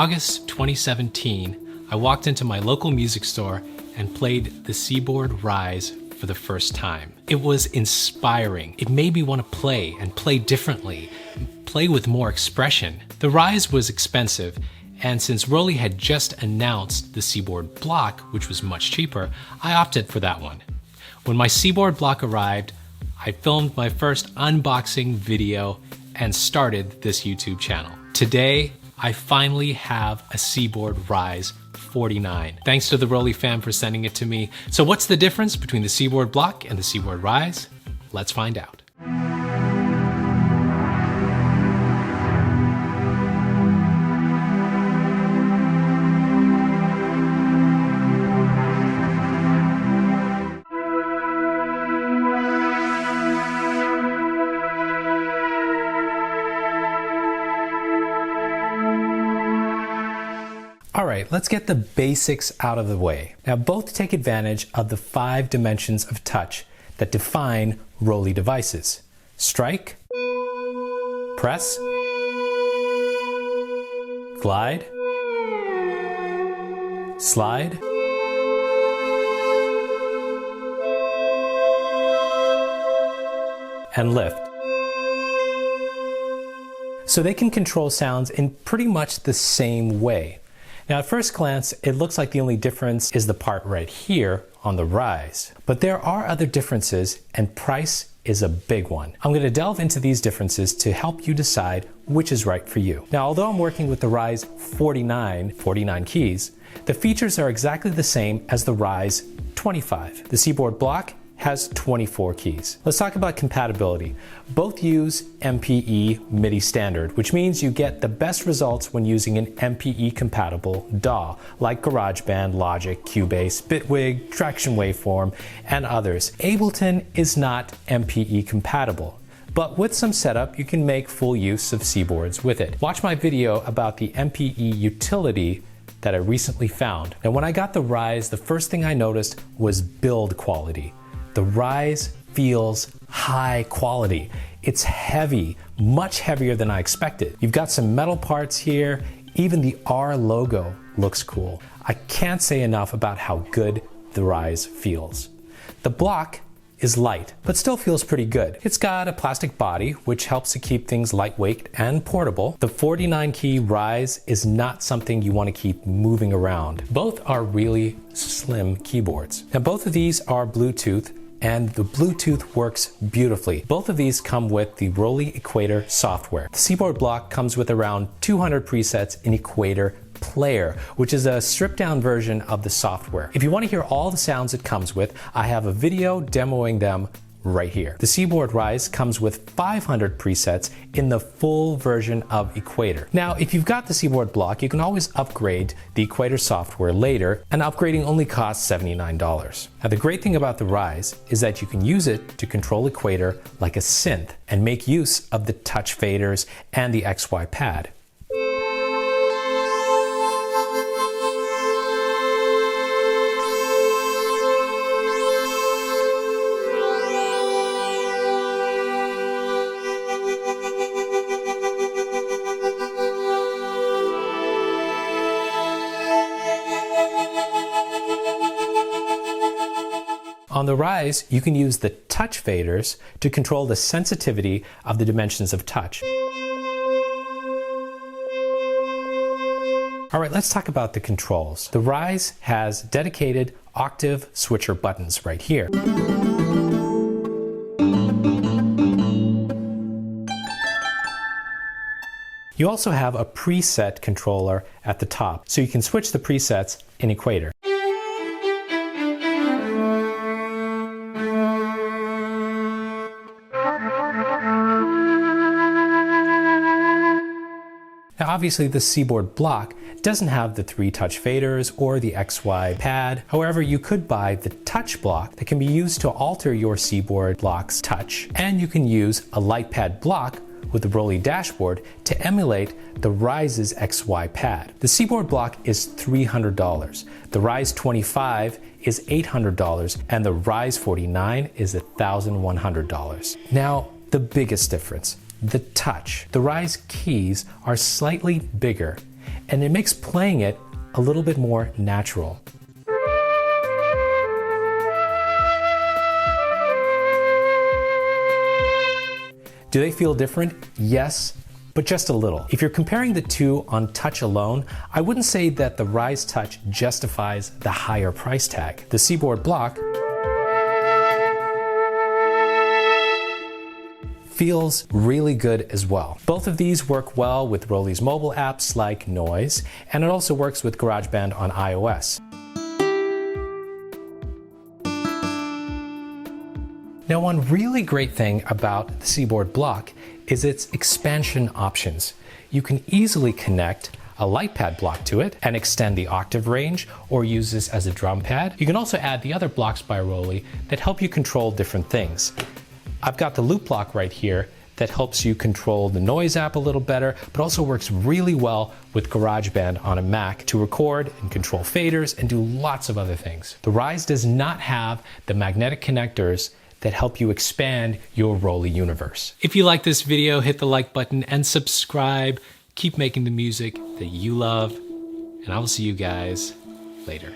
August 2017, I walked into my local music store and played the Seaboard Rise for the first time. It was inspiring. It made me want to play and play differently, play with more expression. The Rise was expensive, and since Roli had just announced the Seaboard Block, which was much cheaper, I opted for that one. When my Seaboard Block arrived, I filmed my first unboxing video and started this YouTube channel. Today, I finally have a Seaboard Rise 49. Thanks to the Roli fam for sending it to me. So what's the difference between the Seaboard Block and the Seaboard Rise? Let's find out. All right, let's get the basics out of the way. Now, both take advantage of the 5 dimensions of touch that define Roli devices: strike, press, glide, slide, and lift. So they can control sounds in pretty much the same way. Now, at first glance, it looks like the only difference is the part right here on the Rise. But there are other differences, and price is a big one. I'm going to delve into these differences to help you decide which is right for you. Now, although I'm working with the Rise 49 keys, the features are exactly the same as the Rise 25. The Seaboard Block has 24 keys. Let's talk about compatibility. Both use MPE MIDI standard, which means you get the best results when using an MPE compatible DAW, like GarageBand, Logic, Cubase, Bitwig, Traction Waveform, and others. Ableton is not MPE compatible, but with some setup, you can make full use of Seaboards with it. Watch my video about the MPE utility that I recently found. And when I got the Rise, the first thing I noticed was build quality. The Rise feels high quality. It's heavy, much heavier than I expected. You've got some metal parts here. Even the R logo looks cool. I can't say enough about how good the Rise feels. The Block is light, but still feels pretty good. It's got a plastic body, which helps to keep things lightweight and portable. The 49 key Rise is not something you want to keep moving around. Both are really slim keyboards. Now, both of these are Bluetooth, and the Bluetooth works beautifully. Both of these come with the Roli Equator software. The Seaboard Block comes with around 200 presets in Equator Player, which is a stripped down version of the software. If you want to hear all the sounds it comes with, I have a video demoing them right here. The Seaboard Rise comes with 500 presets in the full version of Equator. Now, if you've got the Seaboard Block, you can always upgrade the Equator software later, and upgrading only costs $79. Now, the great thing about the Rise is that you can use it to control Equator like a synth and make use of the touch faders and the XY pad. On the Rise, you can use the touch faders to control the sensitivity of the dimensions of touch. All right, let's talk about the controls. The Rise has dedicated octave switcher buttons right here. You also have a preset controller at the top, so you can switch the presets in Equator. Now, obviously, the Seaboard Block doesn't have the 3 touch faders or the XY pad. However, you could buy the touch block that can be used to alter your Seaboard Block's touch, and you can use a light pad block with the Roli dashboard to emulate the Rise's XY pad. The Seaboard Block is $300. The Rise 25 is $800, and the Rise 49 is $1,100. Now, the biggest difference: the touch. The Rise keys are slightly bigger, and it makes playing it a little bit more natural. Do they feel different? Yes, but just a little. If you're comparing the two on touch alone, I wouldn't say that the Rise Touch justifies the higher price tag. The Seaboard Block feels really good as well. Both of these work well with Roli's mobile apps like Noise, and it also works with GarageBand on iOS. Now, one really great thing about the Seaboard Block is its expansion options. You can easily connect a light pad block to it and extend the octave range, or use this as a drum pad. You can also add the other blocks by Roli that help you control different things. I've got the loop block right here that helps you control the Noise app a little better, but also works really well with GarageBand on a Mac to record and control faders and do lots of other things. The Rise does not have the magnetic connectors that help you expand your Roli universe. If you like this video, hit the like button and subscribe. Keep making the music that you love, and I will see you guys later.